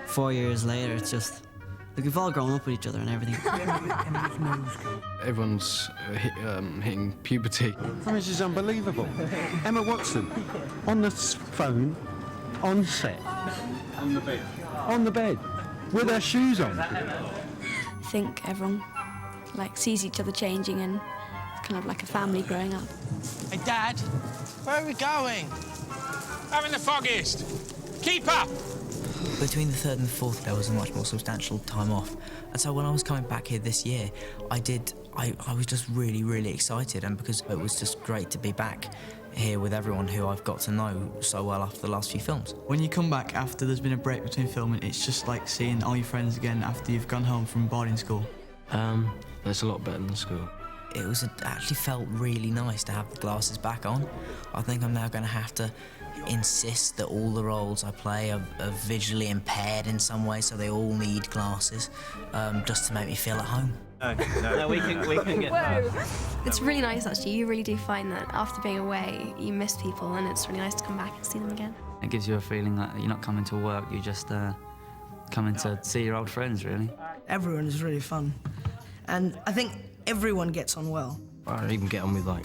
4 years later, it's just, like, we've all grown up with each other and everything. Everyone's hitting puberty. This is unbelievable. Emma Watson, on the phone, on set. On the bed. On the bed, with her shoes on. I think everyone, like, sees each other changing and it's kind of like a family growing up. Hey, Dad, where are we going? Having the foggiest. Keep up! Between the third and the fourth, there was a much more substantial time off. And so when I was coming back here this year, I was just really, really excited, and because it was just great to be back here with everyone who I've got to know so well after the last few films. When you come back after there's been a break between filming, it's just like seeing all your friends again after you've gone home from boarding school. It's a lot better than school. It actually felt really nice to have the glasses back on. I think I'm now going to have to insist that all the roles I play are visually impaired in some way, so they all need glasses, just to make me feel at home. No, we can get that. It's really nice, actually. You really do find that after being away, you miss people, and it's really nice to come back and see them again. It gives you a feeling that you're not coming to work, you're just coming to see your old friends, really. Everyone is really fun, and I think everyone gets on well. I even get on with, like,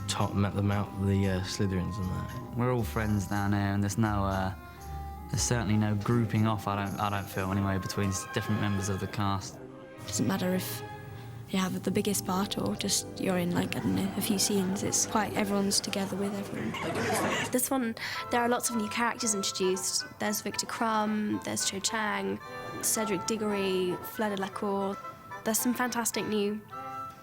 the Slytherins and that. We're all friends down here, and there's certainly no grouping off, I don't feel, anyway, between different members of the cast. It doesn't matter if you have the biggest part or just you're in, like, I don't know, a few scenes. It's quite everyone's together with everyone. This one, there are lots of new characters introduced. There's Victor Crumb, there's Cho Chang, Cedric Diggory, Fleur Delacour. There's some fantastic new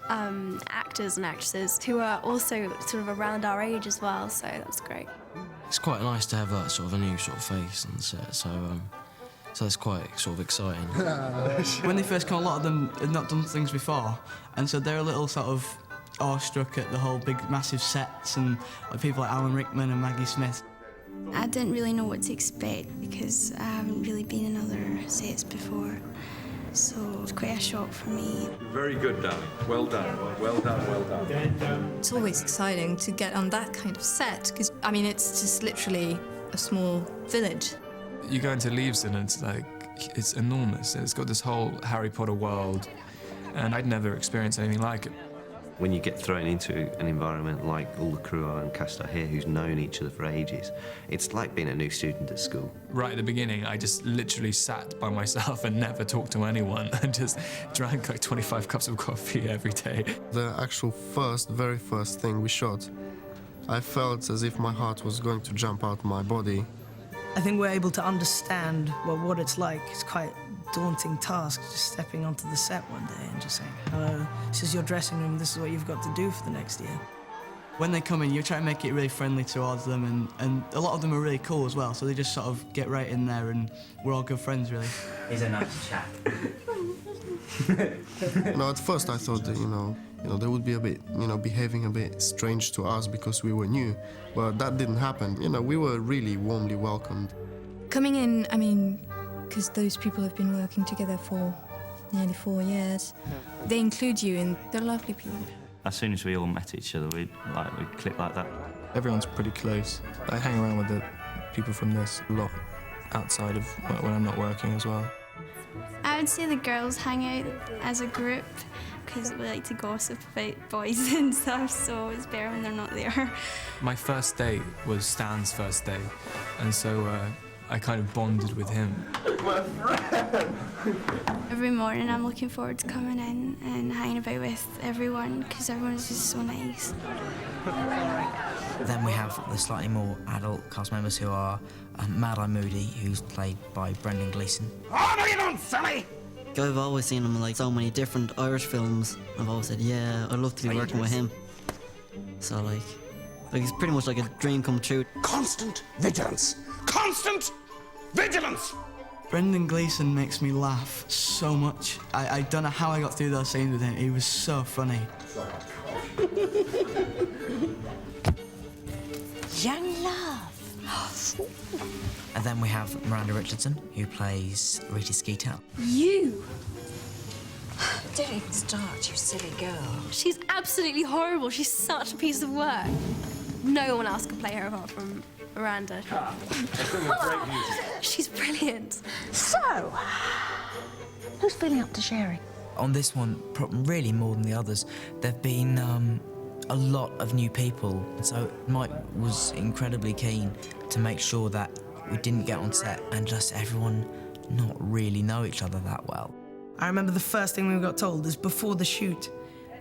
actors and actresses who are also sort of around our age as well, so that's great. It's quite nice to have that sort of a new sort of face on set, so it's quite sort of exciting. When they first come, a lot of them had not done things before, and so they're a little sort of awestruck at the whole big, massive sets and people like Alan Rickman and Maggie Smith. I didn't really know what to expect because I haven't really been in other sets before. So it was quite a shock for me. Very good, darling. Well done. Well done, well done. It's always exciting to get on that kind of set, because, I mean, it's just literally a small village. You go into Leavesden and it's like, it's enormous. It's got this whole Harry Potter world, and I'd never experienced anything like it. When you get thrown into an environment like all the crew are and cast are here who's known each other for ages, it's like being a new student at school. Right at the beginning, I just literally sat by myself and never talked to anyone and just drank like 25 cups of coffee every day. The actual very first thing we shot, I felt as if my heart was going to jump out of my body. I think we're able to understand what it's like. It's quite a daunting task, just stepping onto the set one day and just saying, hello, this is your dressing room, this is what you've got to do for the next year. When they come in, you try to make it really friendly towards them, and a lot of them are really cool as well, so they just sort of get right in there, and we're all good friends, really. He's a nice chap. At first I thought that, they would be a bit, behaving a bit strange to us because we were new, but that didn't happen. We were really warmly welcomed. Coming in, I mean, because those people have been working together for nearly 4 years, they include you, and they're lovely people. As soon as we all met each other, we clicked like that. Everyone's pretty close. I hang around with the people from this a lot outside of when I'm not working as well. I would say the girls hang out as a group because we like to gossip about boys and stuff, so it's better when they're not there. My first date was Stan's first date, and so I kind of bonded with him. My friend! Every morning I'm looking forward to coming in and hanging about with everyone because everyone is just so nice. Then we have the slightly more adult cast members who are Mad-Eye Moody, who's played by Brendan Gleeson. Oh, no, you don't, silly! I've always seen him in, like, so many different Irish films. I've always said, yeah, I'd love to be working with him. So, like it's pretty much like a dream come true. Constant vigilance! Constant vigilance! Brendan Gleeson makes me laugh so much. I don't know how I got through those scenes with him. He was so funny. Young love. And then we have Miranda Richardson, who plays Rita Skeeter. You! Don't start, you silly girl. She's absolutely horrible. She's such a piece of work. No one else can play her apart from Miranda. She's brilliant. So, who's feeling up to sharing? On this one, really more than the others, there've been a lot of new people. So Mike was incredibly keen to make sure that we didn't get on set and just everyone not really know each other that well. I remember the first thing we got told is before the shoot,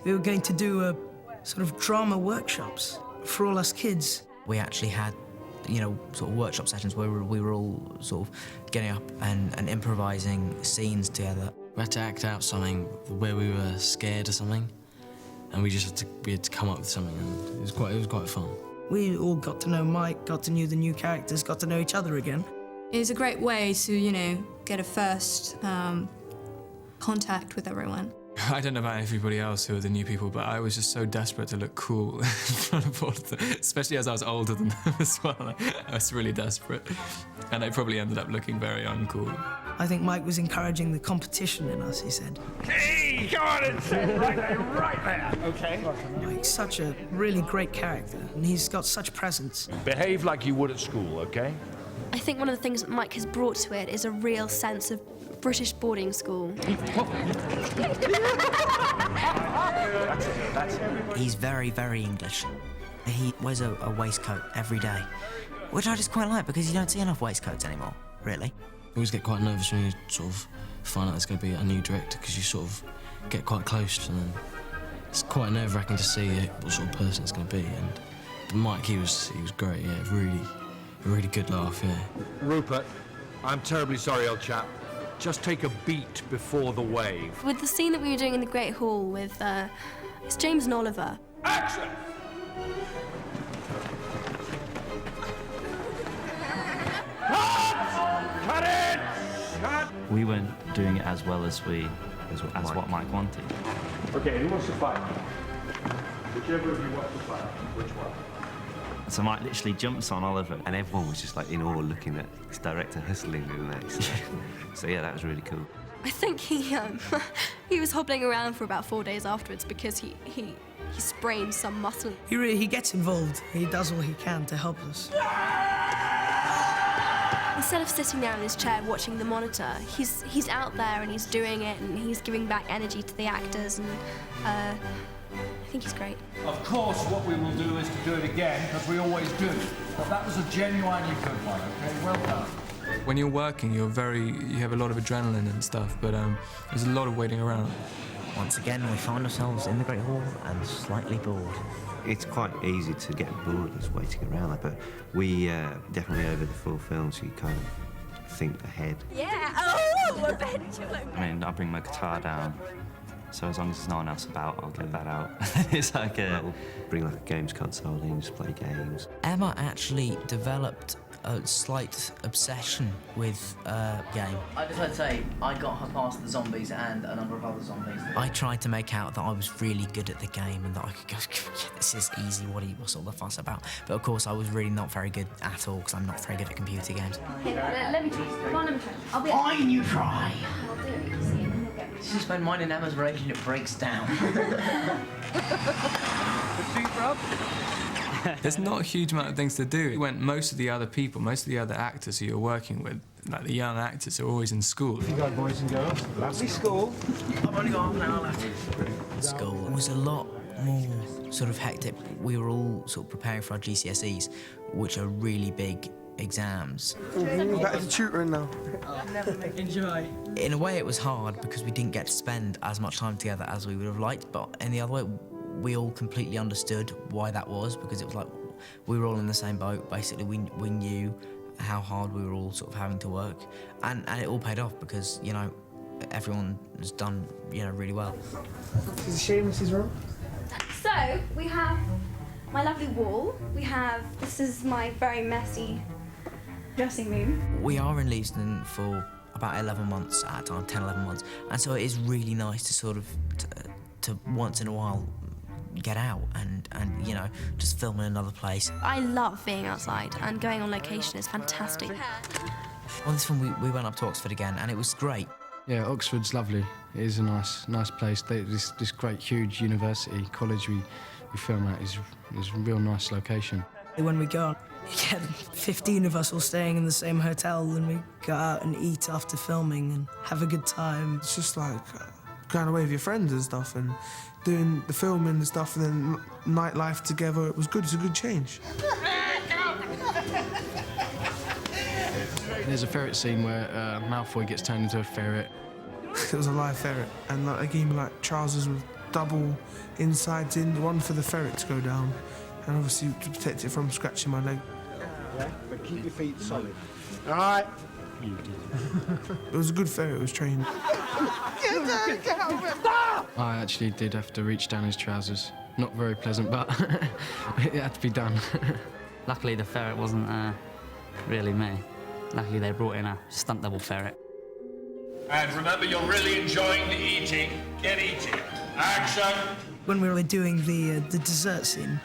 we were going to do a sort of drama workshops for all us kids. We actually had, you know, sort of workshop sessions where we were all sort of getting up and improvising scenes together. We had to act out something where we were scared of something, and we had to come up with something, and it was quite fun. We all got to know Mike, got to know the new characters, got to know each other again. It's a great way to, you know, get a first contact with everyone. I don't know about everybody else who are the new people, but I was just so desperate to look cool in front of all of them, especially as I was older than them as well. I was really desperate, and I probably ended up looking very uncool. I think Mike was encouraging the competition in us, he said. Hey, go on and sit right there. Okay. Mike's such a really great character, and he's got such presence. Behave like you would at school, okay? I think one of the things that Mike has brought to it is a real sense of British boarding school. He's very, very English. He wears a waistcoat every day, which I just quite like because you don't see enough waistcoats anymore, really. I always get quite nervous when you sort of find out there's going to be a new director because you sort of get quite close and then it's quite nerve-wracking to see what sort of person it's going to be. But Mike, he was great, yeah, really good laugh, yeah. Rupert, I'm terribly sorry, old chap. Just take a beat before the wave. With the scene that we were doing in the Great Hall with, it's James and Oliver. Action! Cut it! Cut! We weren't doing it as well as what Mike wanted. Okay, who wants to fight? Whichever of you wants to fight. Which one? So Mike literally jumps on Oliver. And everyone was just like in awe looking at this director hustling doing that. So yeah, that was really cool. I think he was hobbling around for about 4 days afterwards because he sprained some muscle. He gets involved. He does all he can to help us. Instead of sitting there in his chair watching the monitor, he's out there and he's doing it and he's giving back energy to the actors and I think he's great. Of course, what we will do is to do it again, because we always do. But that was a genuinely good one, okay? Well done. When you're working, you have a lot of adrenaline and stuff, but there's a lot of waiting around. Once again, we find ourselves in the Great Hall and slightly bored. It's quite easy to get bored just waiting around there, but we definitely over the 4 films, you kind of think ahead. Yeah, oh, a pendulum. I mean, I bring my guitar down, so as long as there's no one else about, I'll get that out. It's like bring like a games console in, just play games. Emma actually developed a slight obsession with game. I just had to say, I got her past the zombies and a number of other zombies. I tried to make out that I was really good at the game and that I could go, yeah, this is easy, what's all the fuss about? But of course I was really not very good at all because I'm not very good at computer games. Okay, let me try. Come on, let me try. I'll be Fine, you try. I'll do it, you see, and then we'll get This is when mine and Emma's relationship breaks down. There's not a huge amount of things to do. Most of the other people, most of the other actors who you're working with, like the young actors, are always in school. You got boys and girls. Lovely school. I've only got half an hour left. School was a lot more sort of hectic. We were all sort of preparing for our GCSEs, which are really big exams. Back to tutoring now. Enjoy. In a way it was hard because we didn't get to spend as much time together as we would have liked, but in the other way, we all completely understood why that was, because it was like we were all in the same boat. Basically, we knew how hard we were all sort of having to work, and it all paid off because, you know, everyone has done, you know, really well. Is it shame this is wrong? So, we have my lovely wall. This is my very messy dressing room. We are in Leavesden for about 11 months at a time, 10, 11 months, and so it is really nice to sort of, to once in a while get out and you know, just film in another place. I love being outside and going on location is fantastic. On this film, we went up to Oxford again, and it was great. Yeah, Oxford's lovely. It is a nice place. This great, huge university college we film at is a real nice location. When we go on, you get 15 of us all staying in the same hotel, and we go out and eat after filming and have a good time. It's just like going away with your friends and stuff and doing the filming and stuff and then nightlife together. It was good. It's a good change. There's a ferret scene where Malfoy gets turned into a ferret. It was a live ferret, and like, they gave me like trousers with double insides in, one for the ferret to go down, and obviously to protect it from scratching my leg. Yeah, but keep your feet solid. All right. It was a good ferret. It was trained. I actually did have to reach down his trousers. Not very pleasant, but it had to be done. Luckily, the ferret wasn't really me. Luckily, they brought in a stunt double ferret. And remember, you're really enjoying the eating. Get eating. Action! When we were doing the dessert scene,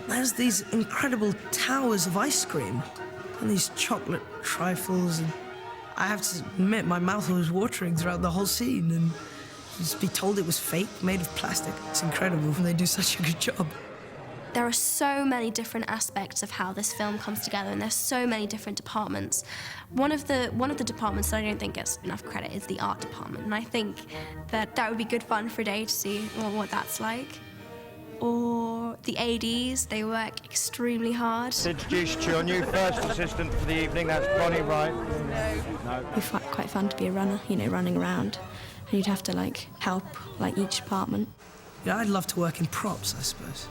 there's these incredible towers of ice cream and these chocolate trifles, and I have to admit my mouth was watering throughout the whole scene, and just be told it was fake, made of plastic. It's incredible, and they do such a good job. There are so many different aspects of how this film comes together, and there's so many different departments. One of the departments that I don't think gets enough credit is the art department, and I think that would be good fun for a day to see what that's like. Or the ADs, they work extremely hard. Introduce to your new first assistant for the evening, that's Bonnie Wright. No. It'd be quite fun to be a runner, you know, running around, and you'd have to, like, help, like, each department. Yeah, I'd love to work in props, I suppose.